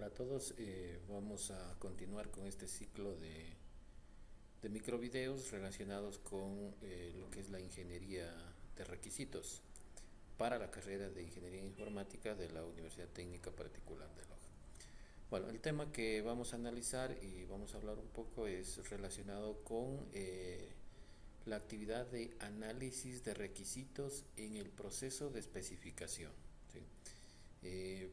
a todos. Vamos a continuar con este ciclo de microvideos relacionados con lo que es la ingeniería de requisitos para la carrera de Ingeniería Informática de la Universidad Técnica Particular de Loja. Bueno, el tema que vamos a analizar y vamos a hablar un poco es relacionado con la actividad de análisis de requisitos en el proceso de especificación. ¿Sí?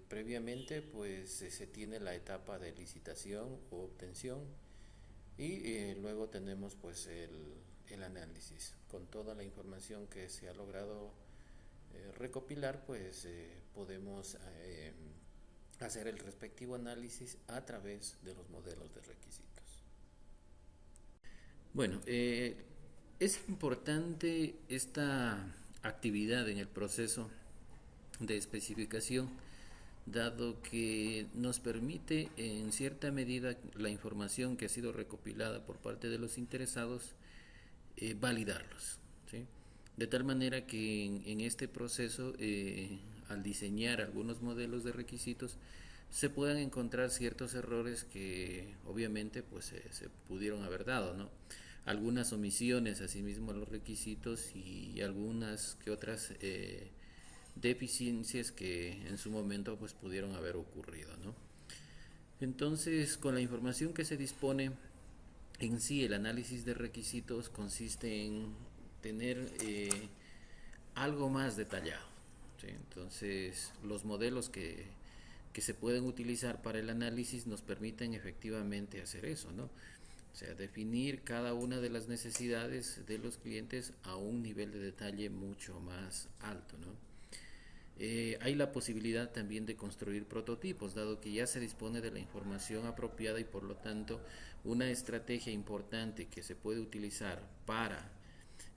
Previamente pues se tiene la etapa de licitación o obtención y luego tenemos pues el análisis con toda la información que se ha logrado recopilar, pues podemos hacer el respectivo análisis a través de los modelos de requisitos. Bueno, es importante esta actividad en el proceso de especificación, dado que nos permite en cierta medida la información que ha sido recopilada por parte de los interesados, validarlos, ¿sí? De tal manera que en este proceso, al diseñar algunos modelos de requisitos, se puedan encontrar ciertos errores que obviamente pues se pudieron haber dado, ¿no? Algunas omisiones asimismo en los requisitos y algunas que otras deficiencias que en su momento pues pudieron haber ocurrido, ¿no? Entonces, con la información que se dispone, en sí el análisis de requisitos consiste en tener algo más detallado, ¿sí? Entonces, los modelos que se pueden utilizar para el análisis nos permiten efectivamente hacer eso, ¿no? O sea, definir cada una de las necesidades de los clientes a un nivel de detalle mucho más alto, ¿no? Hay la posibilidad también de construir prototipos, dado que ya se dispone de la información apropiada y por lo tanto una estrategia importante que se puede utilizar para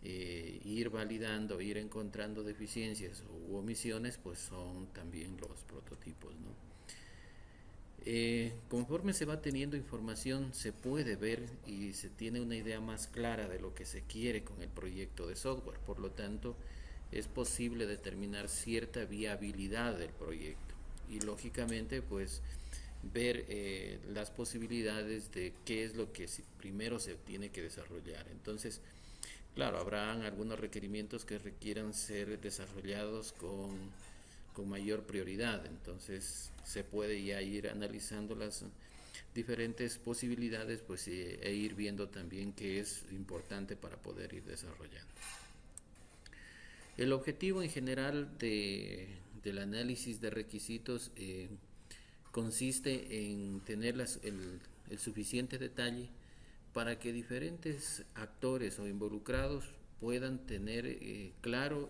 ir validando, ir encontrando deficiencias u omisiones, pues son también los prototipos, ¿no? Conforme se va teniendo información, se puede ver y se tiene una idea más clara de lo que se quiere con el proyecto de software. Por lo tanto, es posible determinar cierta viabilidad del proyecto y lógicamente pues ver las posibilidades de qué es lo que primero se tiene que desarrollar. Entonces, claro, habrán algunos requerimientos que requieran ser desarrollados con mayor prioridad, entonces se puede ya ir analizando las diferentes posibilidades pues, e ir viendo también qué es importante para poder ir desarrollando. El objetivo en general del análisis de requisitos consiste en tener el suficiente detalle para que diferentes actores o involucrados puedan tener claro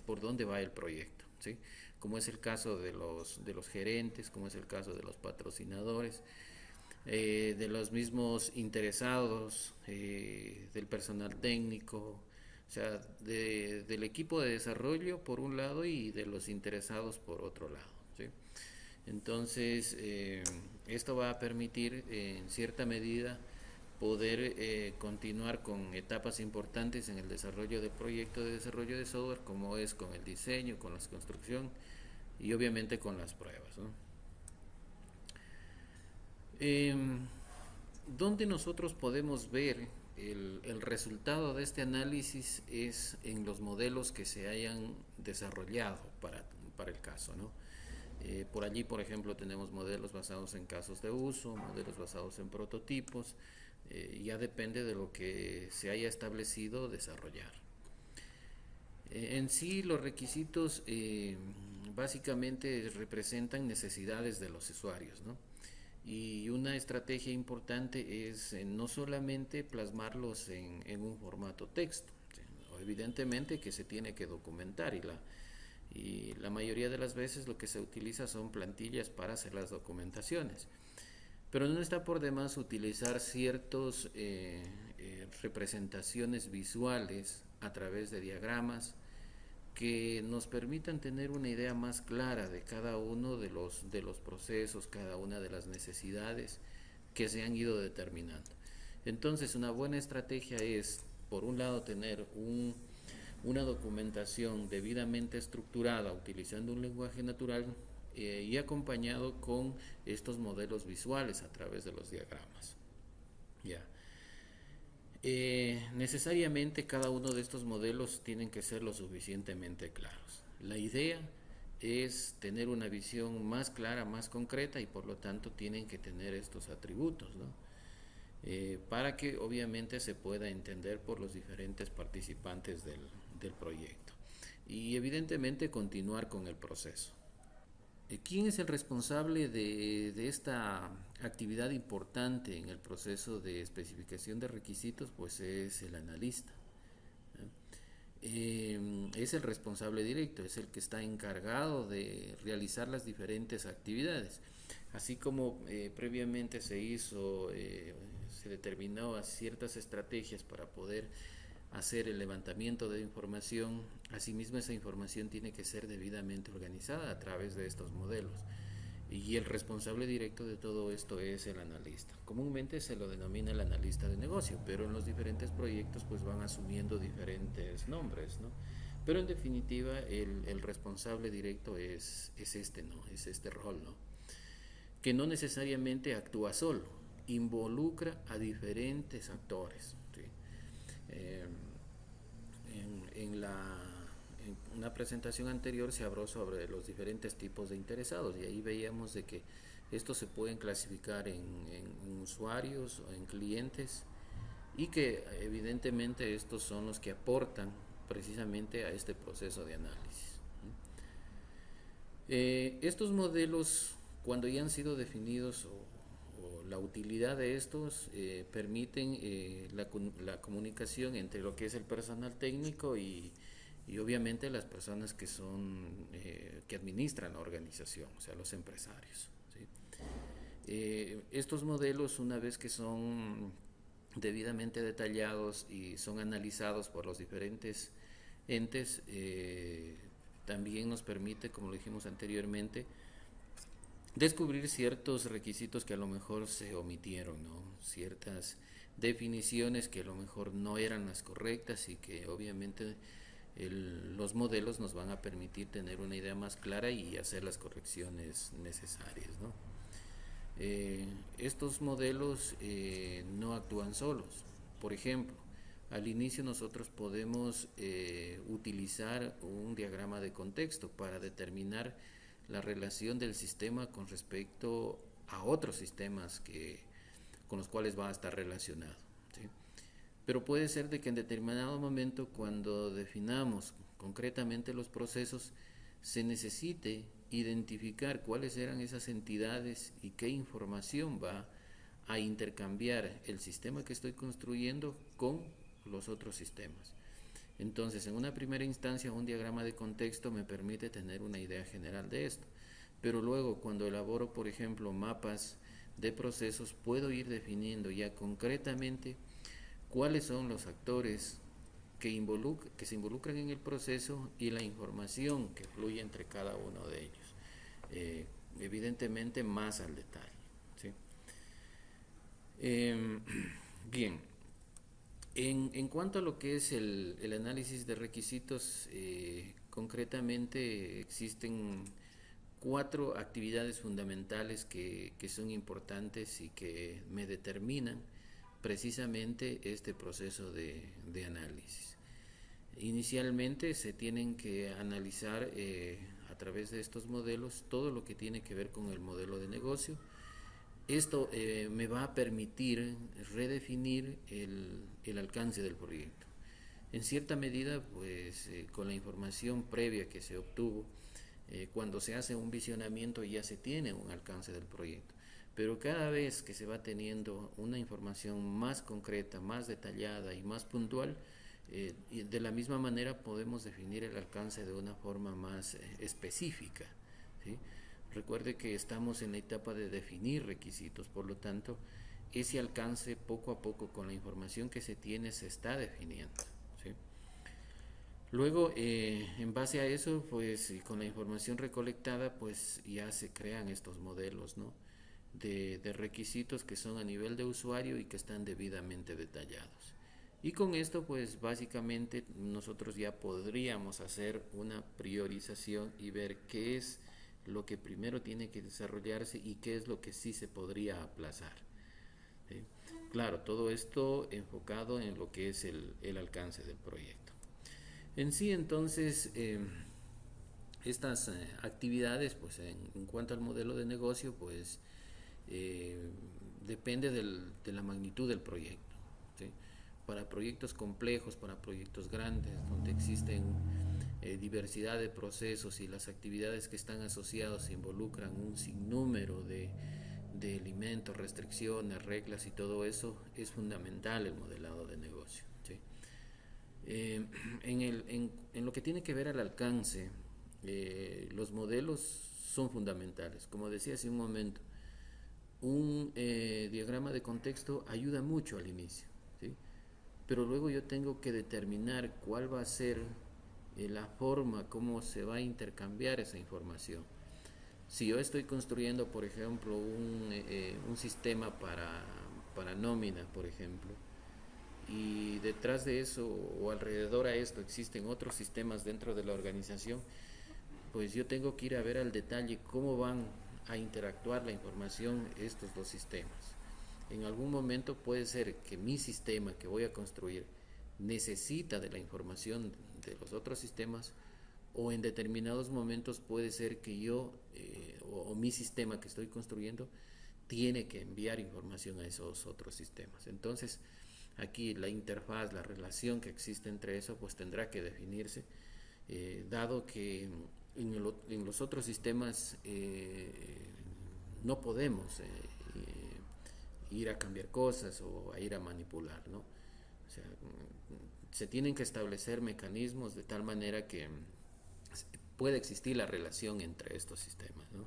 por dónde va el proyecto, ¿sí? Como es el caso de los gerentes, como es el caso de los patrocinadores, de los mismos interesados, del personal técnico, o sea, del equipo de desarrollo por un lado y de los interesados por otro lado, ¿sí? Entonces, esto va a permitir en cierta medida poder continuar con etapas importantes en el desarrollo del proyecto de desarrollo de software, como es con el diseño, con la construcción y obviamente con las pruebas, ¿no? Eh, ¿Dónde nosotros podemos ver el resultado de este análisis? Es en los modelos que se hayan desarrollado para el caso, ¿no? Por allí, por ejemplo, tenemos modelos basados en casos de uso, modelos basados en prototipos, ya depende de lo que se haya establecido desarrollar. En sí, los requisitos básicamente representan necesidades de los usuarios, ¿no? Y una estrategia importante es no solamente plasmarlos en un formato texto, ¿sí? Evidentemente que se tiene que documentar y la mayoría de las veces lo que se utiliza son plantillas para hacer las documentaciones. Pero no está por demás utilizar ciertas representaciones visuales a través de diagramas que nos permitan tener una idea más clara de cada uno de los procesos, cada una de las necesidades que se han ido determinando. Entonces, una buena estrategia es, por un lado, tener una documentación debidamente estructurada utilizando un lenguaje natural y acompañado con estos modelos visuales a través de los diagramas. Ya. Necesariamente cada uno de estos modelos tienen que ser lo suficientemente claros. La idea es tener una visión más clara, más concreta y por lo tanto tienen que tener estos atributos, ¿no? Para que obviamente se pueda entender por los diferentes participantes del proyecto y evidentemente continuar con el proceso. ¿Quién es el responsable de esta actividad importante en el proceso de especificación de requisitos? Pues es el analista. Es el responsable directo, es el que está encargado de realizar las diferentes actividades. Así como previamente se determinó ciertas estrategias para poder hacer el levantamiento de información, asimismo esa información tiene que ser debidamente organizada a través de estos modelos. Y el responsable directo de todo esto es el analista. Comúnmente se lo denomina el analista de negocio, pero en los diferentes proyectos pues van asumiendo diferentes nombres, ¿no? Pero en definitiva el responsable directo es este, ¿no? Es este rol, ¿no? Que no necesariamente actúa solo, involucra a diferentes actores, ¿sí? Eh, en una presentación anterior se habló sobre los diferentes tipos de interesados y ahí veíamos de que estos se pueden clasificar en usuarios o en clientes y que evidentemente estos son los que aportan precisamente a este proceso de análisis. Estos modelos, cuando ya han sido definidos o la utilidad de estos, permiten la comunicación entre lo que es el personal técnico y obviamente las personas que son que administran la organización, o sea, los empresarios, ¿sí? Estos modelos, una vez que son debidamente detallados y son analizados por los diferentes entes, también nos permite, como lo dijimos anteriormente, descubrir ciertos requisitos que a lo mejor se omitieron, ¿no? Ciertas definiciones que a lo mejor no eran las correctas y que obviamente los modelos nos van a permitir tener una idea más clara y hacer las correcciones necesarias, ¿no? Estos modelos no actúan solos. Por ejemplo, al inicio nosotros podemos utilizar un diagrama de contexto para determinar la relación del sistema con respecto a otros sistemas con los cuales va a estar relacionado, ¿sí? Pero puede ser de que en determinado momento, cuando definamos concretamente los procesos, se necesite identificar cuáles eran esas entidades y qué información va a intercambiar el sistema que estoy construyendo con los otros sistemas. Entonces, en una primera instancia, un diagrama de contexto me permite tener una idea general de esto. Pero luego, cuando elaboro, por ejemplo, mapas de procesos, puedo ir definiendo ya concretamente cuáles son los actores que se involucran en el proceso y la información que fluye entre cada uno de ellos. Evidentemente, más al detalle, ¿sí? Bien. En cuanto a lo que es el análisis de requisitos, concretamente existen 4 actividades fundamentales que son importantes y que me determinan precisamente este proceso de análisis. Inicialmente se tienen que analizar a través de estos modelos todo lo que tiene que ver con el modelo de negocio. Esto me va a permitir redefinir el alcance del proyecto. En cierta medida, pues con la información previa que se obtuvo, cuando se hace un visionamiento ya se tiene un alcance del proyecto. Pero cada vez que se va teniendo una información más concreta, más detallada y más puntual, y de la misma manera podemos definir el alcance de una forma más específica, ¿sí? Recuerde que estamos en la etapa de definir requisitos, por lo tanto, ese alcance poco a poco con la información que se tiene se está definiendo, ¿sí? Luego, en base a eso, pues con la información recolectada, pues ya se crean estos modelos, ¿no? De requisitos que son a nivel de usuario y que están debidamente detallados. Y con esto, pues básicamente nosotros ya podríamos hacer una priorización y ver qué es lo que primero tiene que desarrollarse y qué es lo que sí se podría aplazar. ¿Sí? Claro, todo esto enfocado en lo que es el alcance del proyecto. En sí, entonces, estas actividades, pues en cuanto al modelo de negocio, pues eh, depende de la magnitud del proyecto. ¿Sí? Para proyectos complejos, para proyectos grandes, donde existen diversidad de procesos y las actividades que están asociadas involucran un sinnúmero de elementos, restricciones, reglas y todo eso, es fundamental el modelado de negocio. ¿Sí? Eh, en lo que tiene que ver al alcance, los modelos son fundamentales. Como decía hace un momento, un diagrama de contexto ayuda mucho al inicio, ¿sí? Pero luego yo tengo que determinar cuál va a ser la forma, cómo se va a intercambiar esa información. Si yo estoy construyendo, por ejemplo, un sistema para nómina, por ejemplo, y detrás de eso o alrededor a esto existen otros sistemas dentro de la organización, pues yo tengo que ir a ver al detalle cómo van a interactuar la información estos dos sistemas. En algún momento puede ser que mi sistema que voy a construir necesita de la información de los otros sistemas, o en determinados momentos puede ser que yo o mi sistema que estoy construyendo tiene que enviar información a esos otros sistemas. Entonces, aquí la interfaz, la relación que existe entre eso, pues tendrá que definirse, dado que en los otros sistemas no podemos ir a cambiar cosas o a ir a manipular, ¿no? O sea, se tienen que establecer mecanismos de tal manera que pueda existir la relación entre estos sistemas, ¿no?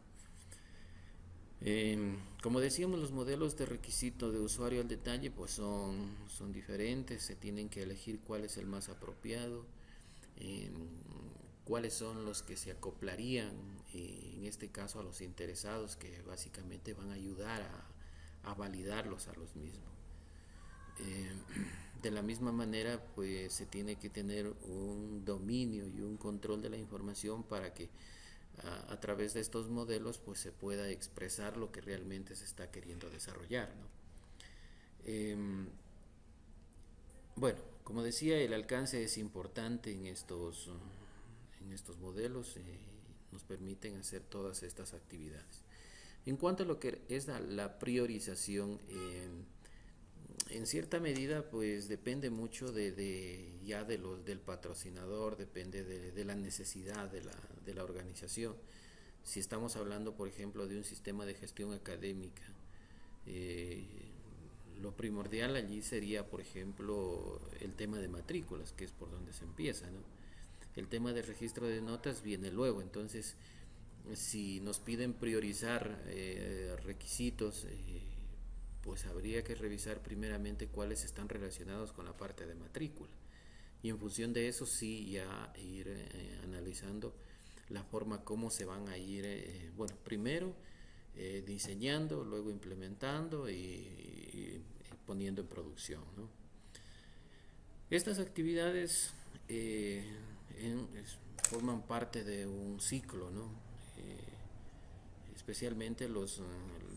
Como decíamos, los modelos de requisito de usuario al detalle pues son diferentes, se tienen que elegir cuál es el más apropiado, eh, cuáles son los que se acoplarían, en este caso a los interesados, que básicamente van a ayudar a validarlos a los mismos. Eh, de la misma manera, pues se tiene que tener un dominio y un control de la información para que a través de estos modelos pues se pueda expresar lo que realmente se está queriendo desarrollar, ¿no? Eh, bueno, como decía, el alcance es importante en estos modelos, nos permiten hacer todas estas actividades. En cuanto a lo que es la priorización, en cierta medida pues depende mucho ya del patrocinador, depende de la necesidad de la organización. Si estamos hablando, por ejemplo, de un sistema de gestión académica, eh, lo primordial allí sería, por ejemplo, el tema de matrículas, que es por donde se empieza, ¿no? El tema de registro de notas viene luego. Entonces, si nos piden priorizar requisitos, pues habría que revisar primeramente cuáles están relacionados con la parte de matrícula, y en función de eso sí ya ir analizando la forma como se van a ir, bueno, primero diseñando, luego implementando y poniendo en producción, ¿no? Estas actividades forman parte de un ciclo, ¿no? Especialmente el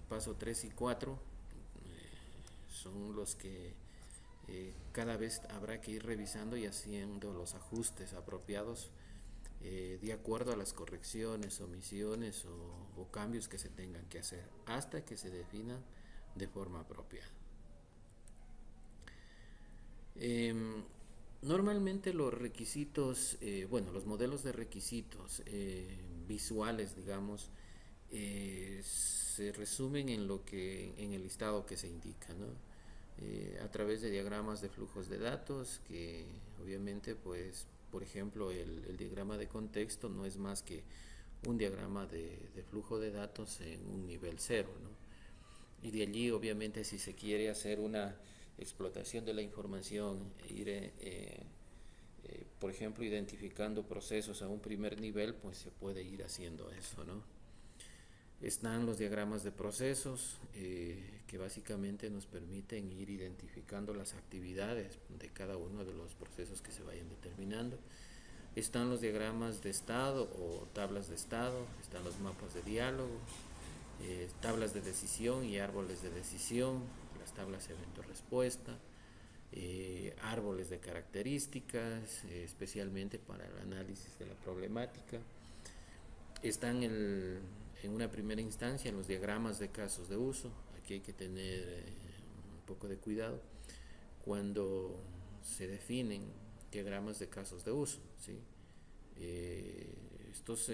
paso 3 y 4 son los que cada vez habrá que ir revisando y haciendo los ajustes apropiados de acuerdo a las correcciones, omisiones o cambios que se tengan que hacer hasta que se definan de forma apropiada. Normalmente los requisitos, bueno, los modelos de requisitos visuales, digamos, se resumen en el listado que se indica, ¿no? A través de diagramas de flujos de datos, que obviamente, pues, por ejemplo, el diagrama de contexto no es más que un diagrama de flujo de datos en un nivel cero, ¿no? Y de allí, obviamente, si se quiere hacer una explotación de la información, ir, por ejemplo, identificando procesos a un primer nivel, pues se puede ir haciendo eso, ¿no? Están los diagramas de procesos que básicamente nos permiten ir identificando las actividades de cada uno de los procesos que se vayan determinando. Están los diagramas de estado o tablas de estado, están los mapas de diálogo, tablas de decisión y árboles de decisión, las tablas evento-respuesta, árboles de características, especialmente para el análisis de la problemática. Están en una primera instancia los diagramas de casos de uso. Aquí hay que tener un poco de cuidado cuando se definen diagramas de casos de uso, ¿sí? Estos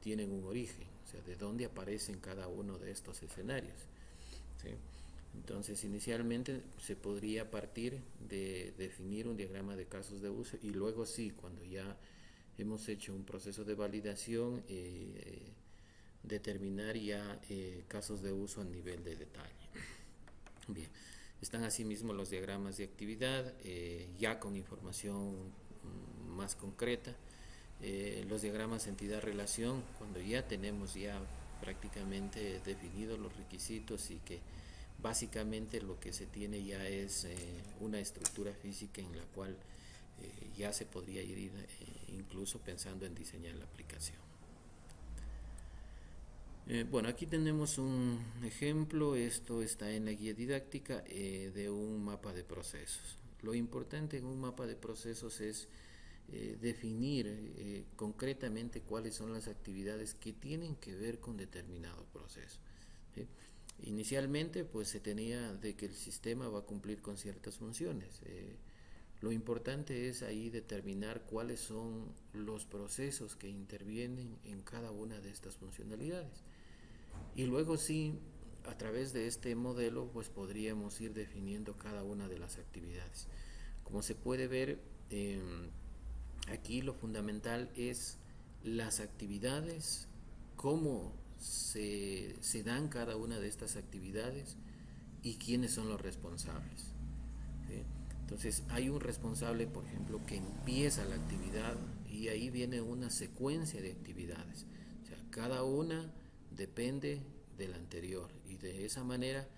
tienen un origen, o sea, de dónde aparecen cada uno de estos escenarios, ¿sí? Entonces, inicialmente se podría partir de definir un diagrama de casos de uso y luego sí, cuando ya hemos hecho un proceso de validación, determinar ya casos de uso a nivel de detalle. Bien, están asimismo los diagramas de actividad, ya con información más concreta, los diagramas entidad-relación, cuando ya tenemos ya prácticamente definidos los requisitos y que básicamente lo que se tiene ya es una estructura física en la cual ya se podría ir incluso pensando en diseñar la aplicación. Bueno, aquí tenemos un ejemplo, esto está en la guía didáctica de un mapa de procesos. Lo importante en un mapa de procesos es definir concretamente cuáles son las actividades que tienen que ver con determinado proceso, ¿sí? Inicialmente pues se tenía de que el sistema va a cumplir con ciertas funciones. Lo importante es ahí determinar cuáles son los procesos que intervienen en cada una de estas funcionalidades. Y luego sí, a través de este modelo, pues podríamos ir definiendo cada una de las actividades. Como se puede ver, aquí lo fundamental es las actividades, cómo se dan cada una de estas actividades y quiénes son los responsables, ¿sí? Entonces hay un responsable, por ejemplo, que empieza la actividad y ahí viene una secuencia de actividades. O sea, cada una depende de la anterior y de esa manera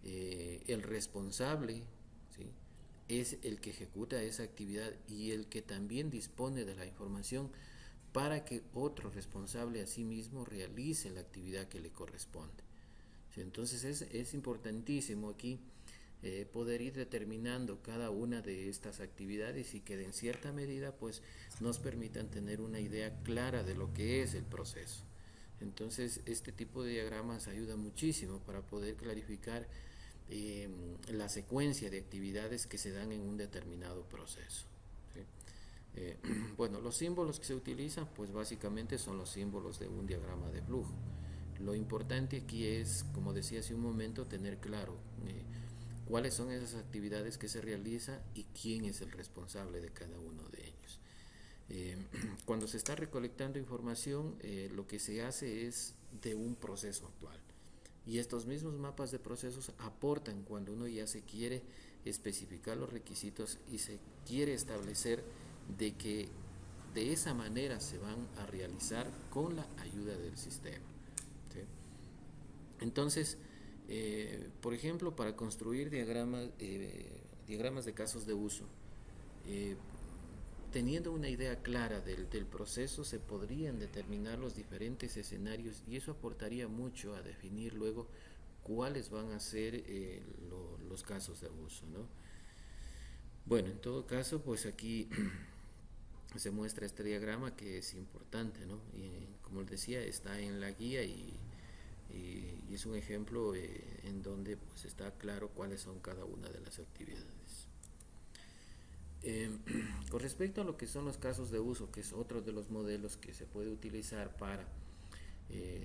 el responsable, ¿sí?, es el que ejecuta esa actividad y el que también dispone de la información para que otro responsable asimismo realice la actividad que le corresponde. ¿Sí? Entonces es importantísimo aquí poder ir determinando cada una de estas actividades y que en cierta medida pues nos permitan tener una idea clara de lo que es el proceso. Entonces este tipo de diagramas ayuda muchísimo para poder clarificar la secuencia de actividades que se dan en un determinado proceso, ¿sí? Bueno, los símbolos que se utilizan pues básicamente son los símbolos de un diagrama de flujo. Lo importante aquí es, como decía hace un momento, tener claro cuáles son esas actividades que se realizan y quién es el responsable de cada uno de ellos. Cuando se está recolectando información, lo que se hace es de un proceso actual. Y estos mismos mapas de procesos aportan cuando uno ya se quiere especificar los requisitos y se quiere establecer de que de esa manera se van a realizar con la ayuda del sistema, ¿sí? Entonces, por ejemplo, para construir diagramas de casos de uso, teniendo una idea clara del proceso, se podrían determinar los diferentes escenarios y eso aportaría mucho a definir luego cuáles van a ser los casos de uso, ¿no? Bueno, en todo caso, pues aquí se muestra este diagrama que es importante, ¿no? Y como les decía, está en la guía y es un ejemplo en donde pues está claro cuáles son cada una de las actividades. Con respecto a lo que son los casos de uso, que es otro de los modelos que se puede utilizar para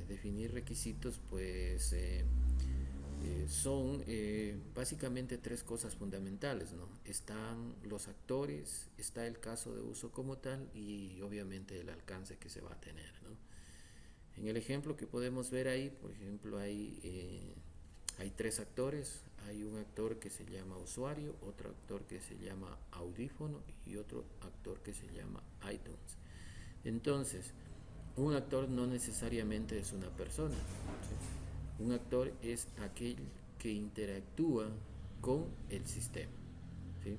definir requisitos, pues son básicamente tres cosas fundamentales, ¿no? Están los actores, está el caso de uso como tal y obviamente el alcance que se va a tener, ¿no? En el ejemplo que podemos ver ahí, por ejemplo, hay tres actores. Hay un actor que se llama usuario, otro actor que se llama audífono y otro actor que se llama iTunes. Entonces, un actor no necesariamente es una persona, ¿sí? Un actor es aquel que interactúa con el sistema, ¿sí?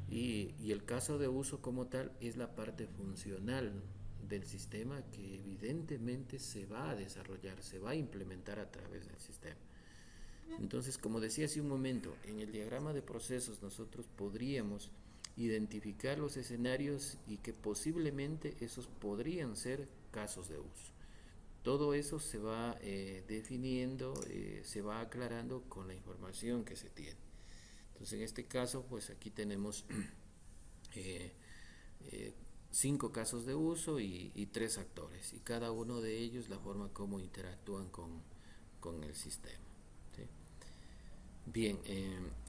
Y el caso de uso como tal es la parte funcional del sistema que evidentemente se va a desarrollar, se va a implementar a través del sistema. Entonces, como decía hace un momento, en el diagrama de procesos nosotros podríamos identificar los escenarios y que posiblemente esos podrían ser casos de uso. Todo eso se va definiendo, se va aclarando con la información que se tiene. Entonces, en este caso, pues aquí tenemos eh, eh, 5 casos de uso y 3 actores, y cada uno de ellos la forma como interactúan con el sistema. ¿Sí? Bien,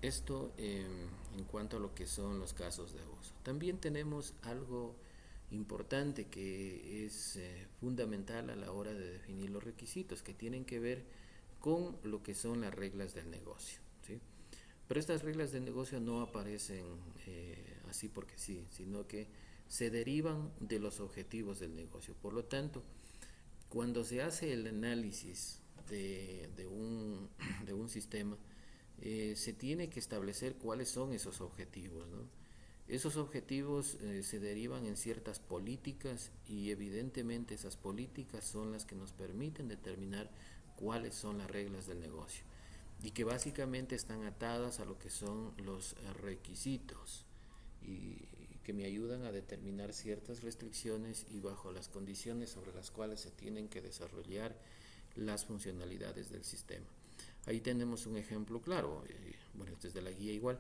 esto en cuanto a lo que son los casos de uso. También tenemos algo importante que es fundamental a la hora de definir los requisitos, que tienen que ver con lo que son las reglas del negocio. ¿Sí? Pero estas reglas del negocio no aparecen así porque sí, sino que se derivan de los objetivos del negocio. Por lo tanto, cuando se hace el análisis de un sistema, se tiene que establecer cuáles son esos objetivos, ¿no? Esos objetivos se derivan en ciertas políticas y evidentemente esas políticas son las que nos permiten determinar cuáles son las reglas del negocio y que básicamente están atadas a lo que son los requisitos y que me ayudan a determinar ciertas restricciones y bajo las condiciones sobre las cuales se tienen que desarrollar las funcionalidades del sistema. Ahí tenemos un ejemplo claro, bueno, desde la guía igual.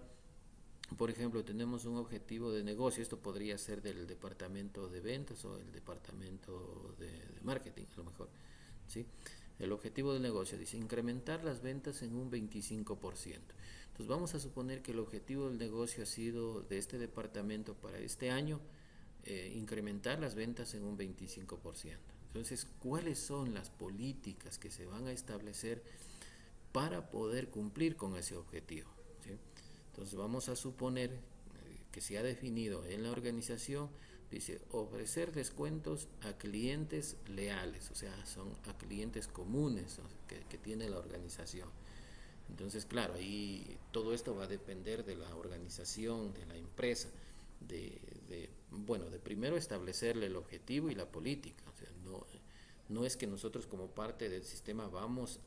Por ejemplo, tenemos un objetivo de negocio, esto podría ser del departamento de ventas o el departamento de marketing, a lo mejor, ¿sí? El objetivo del negocio dice incrementar las ventas en un 25%. Entonces vamos a suponer que el objetivo del negocio ha sido de este departamento para este año incrementar las ventas en un 25%. Entonces, ¿cuáles son las políticas que se van a establecer para poder cumplir con ese objetivo? ¿Sí? Entonces vamos a suponer que se ha definido en la organización, dice ofrecer descuentos a clientes leales, o sea, son a clientes comunes, ¿no? que tiene la organización. Entonces, claro, ahí todo esto va a depender de la organización, de la empresa, bueno, de primero establecerle el objetivo y la política. O sea, no es que nosotros como parte del sistema vamos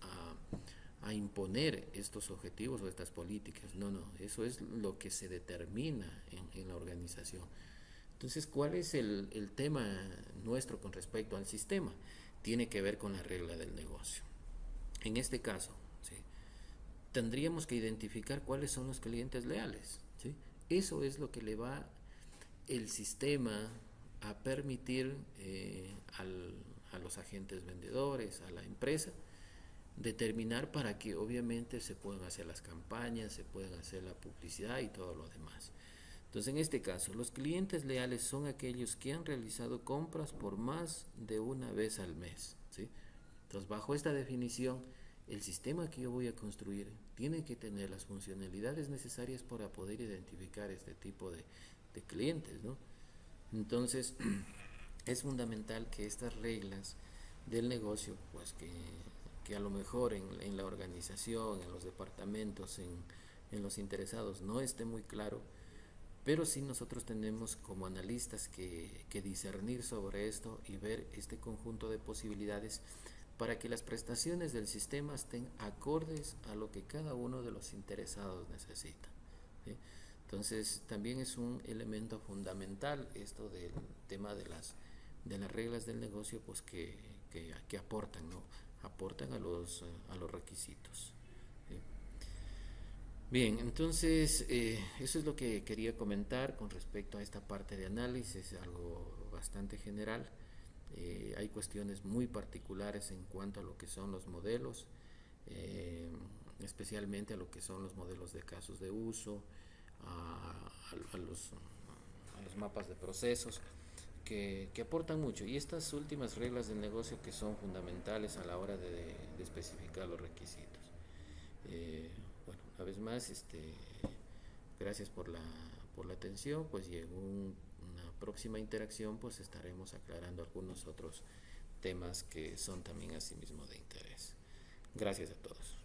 a imponer estos objetivos o estas políticas. No, no, eso es lo que se determina en la organización. Entonces, ¿cuál es el tema nuestro con respecto al sistema? Tiene que ver con la regla del negocio. En este caso, ¿sí? Tendríamos que identificar cuáles son los clientes leales. ¿Sí? Eso es lo que le va el sistema a permitir a los agentes vendedores, a la empresa, determinar para que obviamente se puedan hacer las campañas, se puedan hacer la publicidad y todo lo demás. Entonces, en este caso, los clientes leales son aquellos que han realizado compras por más de una vez al mes. ¿Sí? Entonces, bajo esta definición, el sistema que yo voy a construir tiene que tener las funcionalidades necesarias para poder identificar este tipo de clientes, ¿no? Entonces, es fundamental que estas reglas del negocio, pues que a lo mejor en la organización, en los departamentos, en los interesados no esté muy claro, pero sí nosotros tenemos como analistas que discernir sobre esto y ver este conjunto de posibilidades para que las prestaciones del sistema estén acordes a lo que cada uno de los interesados necesita. ¿Sí? Entonces también es un elemento fundamental esto del tema de las reglas del negocio, pues que aportan, ¿no? Aportan a los requisitos. ¿Sí? Bien, entonces eso es lo que quería comentar con respecto a esta parte de análisis, algo bastante general. Hay cuestiones muy particulares en cuanto a lo que son los modelos, eh, especialmente a lo que son los modelos de casos de uso, a los mapas de procesos, que aportan mucho. Y estas últimas reglas del negocio que son fundamentales a la hora de especificar los requisitos. Bueno, una vez más, gracias por la atención, pues y en una próxima interacción pues estaremos aclarando algunos otros temas que son también asimismo de interés. Gracias a todos.